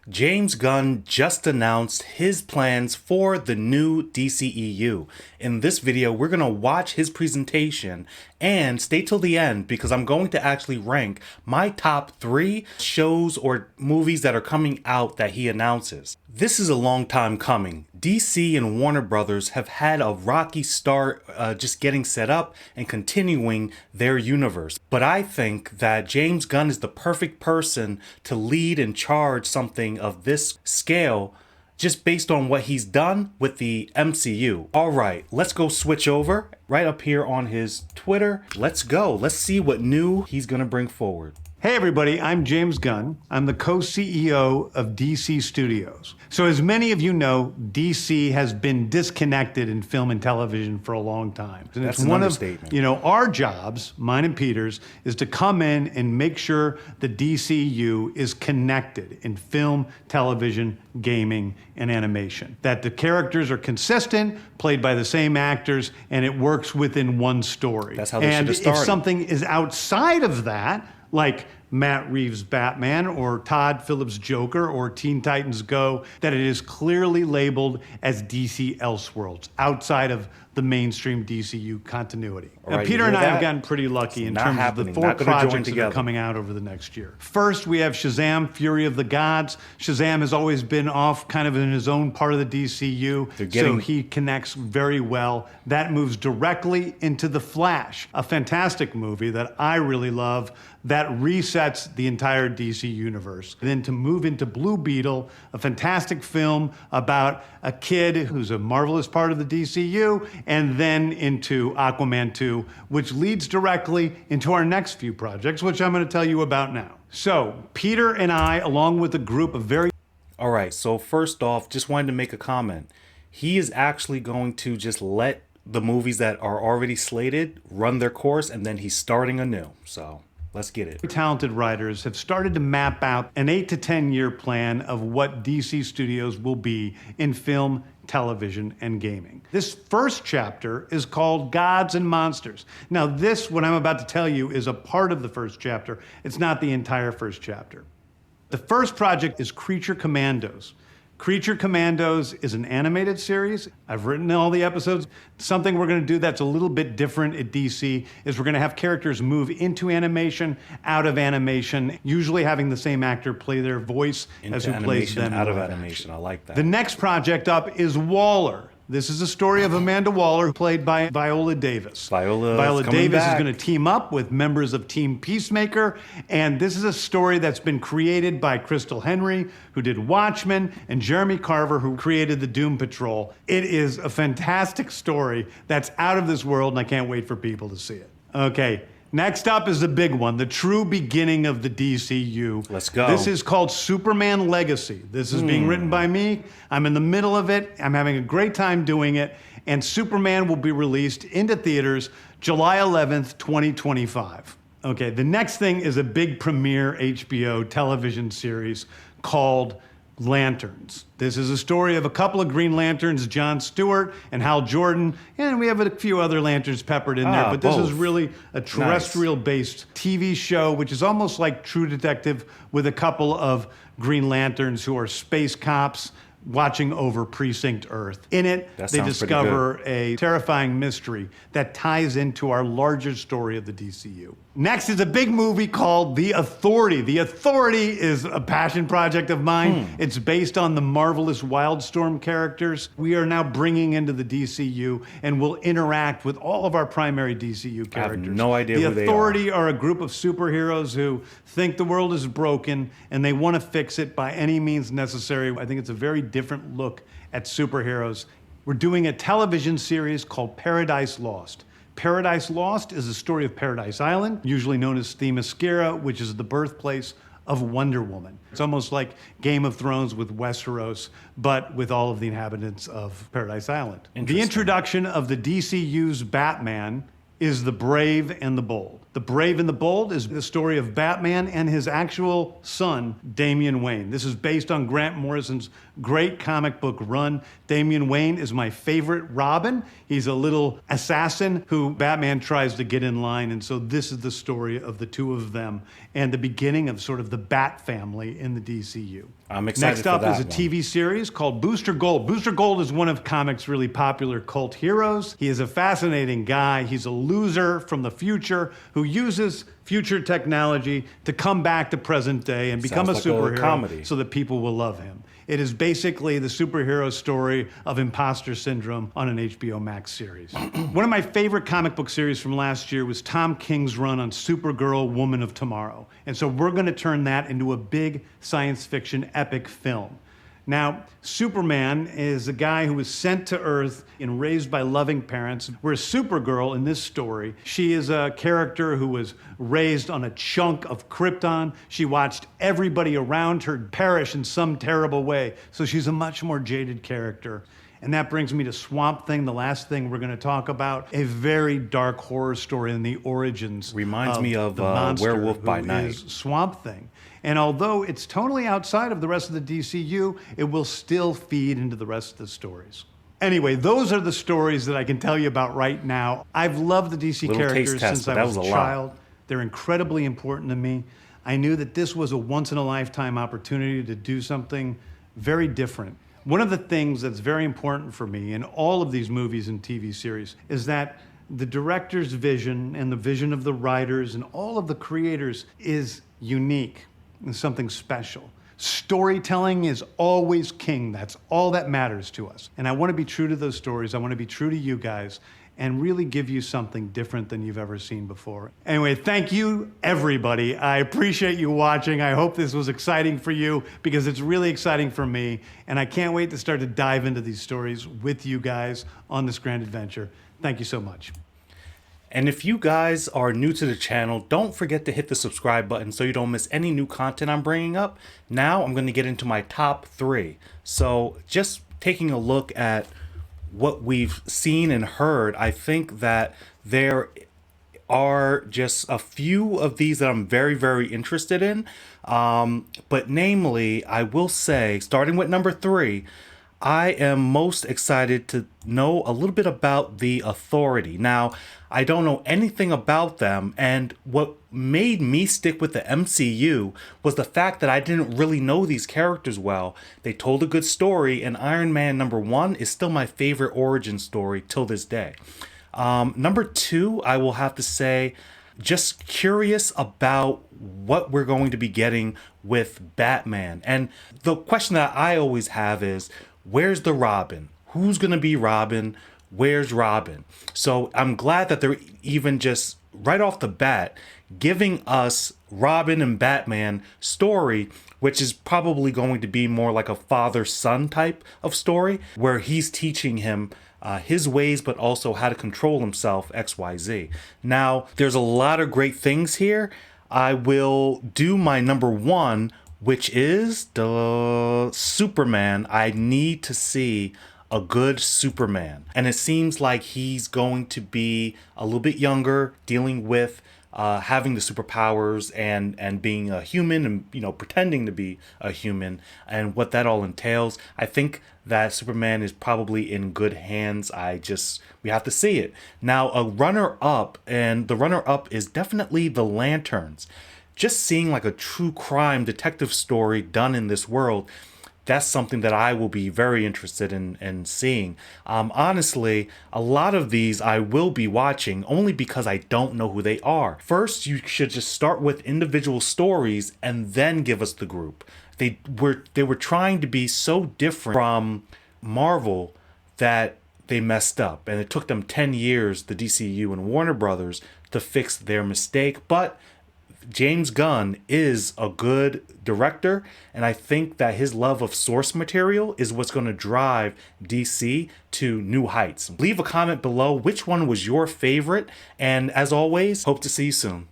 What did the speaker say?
James Gunn just announced his plans for the new DCEU. In this video, we're going to watch his presentation and stay till the end because I'm going to actually rank my top 3 shows or movies that are coming out that he announces. This is a long time coming. DC and Warner Brothers have had a rocky start just getting set up and continuing their universe. But I think that James Gunn is the perfect person to lead and charge something of this scale just based on what he's done with the MCU. All right, let's go switch over right up here on his Twitter. Let's go. Let's see what new he's going to bring forward. Hey everybody, I'm James Gunn. I'm the co-CEO of DC Studios. So as many of you know, DC has been disconnected in film and television for a long time. And That's it's an one understatement. of, our jobs, mine and Peter's, is to come in and make sure the DCU is connected in film, television, gaming, and animation. That the characters are consistent, played by the same actors, and it works within one story. That's how they should have started. And if something is outside of that, like Matt Reeves' Batman or Todd Phillips' Joker or Teen Titans Go, that it is clearly labeled as DC Elseworlds, outside of the mainstream DCU continuity. Now, Right, Peter and I have that? gotten pretty lucky in Not terms happening. of the 4 Not gonna join projects that are together. coming out over the next year. First, we have Shazam! Fury of the Gods. Shazam has always been off kind of in his own part of the DCU, so he connects very well. That moves directly into The Flash, a fantastic movie that I really love that resets the entire DC universe. Then to move into Blue Beetle, a fantastic film about a kid who's a marvelous part of the DCU, and then into Aquaman 2, which leads directly into our next few projects, which I'm going to tell you about now. So, Peter and I, along with a group of very... All right, so first off, just wanted to make a comment. He is actually going to just let the movies that are already slated run their course, and then he's starting anew, so... Let's get it. Talented writers have started to map out an 8 to 10 year plan of what DC Studios will be in film, television, and gaming. This first chapter is called Gods and Monsters. Now this, what I'm about to tell you, is a part of the first chapter. It's not the entire first chapter. The first project is Creature Commandos. Creature Commandos is an animated series. I've written all the episodes. Something we're going to do that's a little bit different at DC is we're going to have characters move into animation, out of animation, usually having the same actor play their voice as who plays them. Out of animation, I like that. The next project up is Waller. This is a story of Amanda Waller, played by Viola Davis. Viola Davis is going to team up with members of Team Peacemaker, and this is a story that's been created by Crystal Henry, who did Watchmen, and Jeremy Carver, who created the Doom Patrol. It is a fantastic story that's out of this world, and I can't wait for people to see it. Okay. Next up is the big one, the true beginning of the DCU. Let's go. This is called Superman Legacy. This is being written by me. I'm in the middle of it. I'm having a great time doing it. And Superman will be released into theaters July 11th, 2025. Okay, the next thing is a big premiere HBO television series called Lanterns. This is a story of a couple of Green Lanterns, John Stewart and Hal Jordan, and we have a few other Lanterns peppered in there, but this is really a terrestrial-based TV show, which is almost like True Detective with a couple of Green Lanterns who are space cops watching over Precinct Earth. In it, they discover a terrifying mystery that ties into our larger story of the DCU. Next is a big movie called The Authority. The Authority is a passion project of mine. It's based on the marvelous Wildstorm characters we are now bringing into the DCU and will interact with all of our primary DCU characters. I have no idea who they are. The Authority are a group of superheroes who think the world is broken and they want to fix it by any means necessary. I think it's a very different look at superheroes. We're doing a television series called Paradise Lost. Paradise Lost is the story of Paradise Island, usually known as Themyscira, which is the birthplace of Wonder Woman. It's almost like Game of Thrones with Westeros, but with all of the inhabitants of Paradise Island. The introduction of the DCU's Batman is the brave and the bold. The Brave and the Bold is the story of Batman and his actual son, Damian Wayne. This is based on Grant Morrison's great comic book run. Damian Wayne is my favorite Robin. He's a little assassin who Batman tries to get in line, and so this is the story of the two of them and the beginning of sort of the Bat family in the DCU. I'm excited Next up for that is a TV series called Booster Gold. Booster Gold is one of comics' really popular cult heroes. He is a fascinating guy. He's a loser from the future who uses future technology to come back to present day and become Sounds a like a superhero comedy. so that people will love him. It is basically the superhero story of imposter syndrome on an HBO Max series. One of my favorite comic book series from last year was Tom King's run on Supergirl, Woman of Tomorrow. And so we're going to turn that into a big science fiction epic film. Now, Superman is a guy who was sent to Earth and raised by loving parents, whereas Supergirl in this story, she is a character who was raised on a chunk of Krypton. She watched everybody around her perish in some terrible way, so she's a much more jaded character. And that brings me to Swamp Thing, the last thing we're going to talk about, a very dark horror story in the origins. Reminds me of the monster Werewolf by who Night. is Swamp Thing. And although it's totally outside of the rest of the DCU, it will still feed into the rest of the stories. Anyway, those are the stories that I can tell you about right now. I've loved the DC Little characters taste test, since but I that was a was a lot. child. They're incredibly important to me. I knew that this was a once-in-a-lifetime opportunity to do something very different. One of the things that's very important for me in all of these movies and TV series is that the director's vision and the vision of the writers and all of the creators is unique and something special. Storytelling is always king. That's all that matters to us. And I want to be true to those stories. I want to be true to you guys and really give you something different than you've ever seen before. Anyway, thank you, everybody. I appreciate you watching. I hope this was exciting for you because it's really exciting for me. And I can't wait to start to dive into these stories with you guys on this grand adventure. Thank you so much. And if you guys are new to the channel, don't forget to hit the subscribe button so you don't miss any new content I'm bringing up. Now I'm going to get into my top 3. So just taking a look at what we've seen and heard, I think that there are just a few of these that I'm very, very interested in. But namely, I will say, starting with number 3, I am most excited to know a little bit about the Authority. Now, I don't know anything about them, and what made me stick with the MCU was the fact that I didn't really know these characters well. They told a good story, and Iron Man #1 is still my favorite origin story till this day. Number 2, I will have to say, just curious about what we're going to be getting with Batman. And the question that I always have is, where's the Robin? Who's going to be Robin? Where's Robin? So I'm glad that they're even just right off the bat giving us Robin and Batman story, which is probably going to be more like a father-son type of story, where he's teaching him his ways, but also how to control himself, XYZ. Now, there's a lot of great things here. I will do my number 1, which is the Superman. I need to see a good Superman. And it seems like he's going to be a little bit younger, dealing with having the superpowers and being a human and, you know, pretending to be a human and what that all entails. I think that Superman is probably in good hands. We have to see it. Now, a runner-up, and the runner-up is definitely The Lanterns. Just seeing like a true crime detective story done in this world, that's something that I will be very interested in seeing. Honestly, a lot of these I will be watching only because I don't know who they are. First, you should just start with individual stories and then give us the group. They were trying to be so different from Marvel that they messed up, and it took them 10 years, the DCU and Warner Brothers, to fix their mistake. But James Gunn is a good director, and I think that his love of source material is what's going to drive DC to new heights. Leave a comment below which one was your favorite, and as always, hope to see you soon.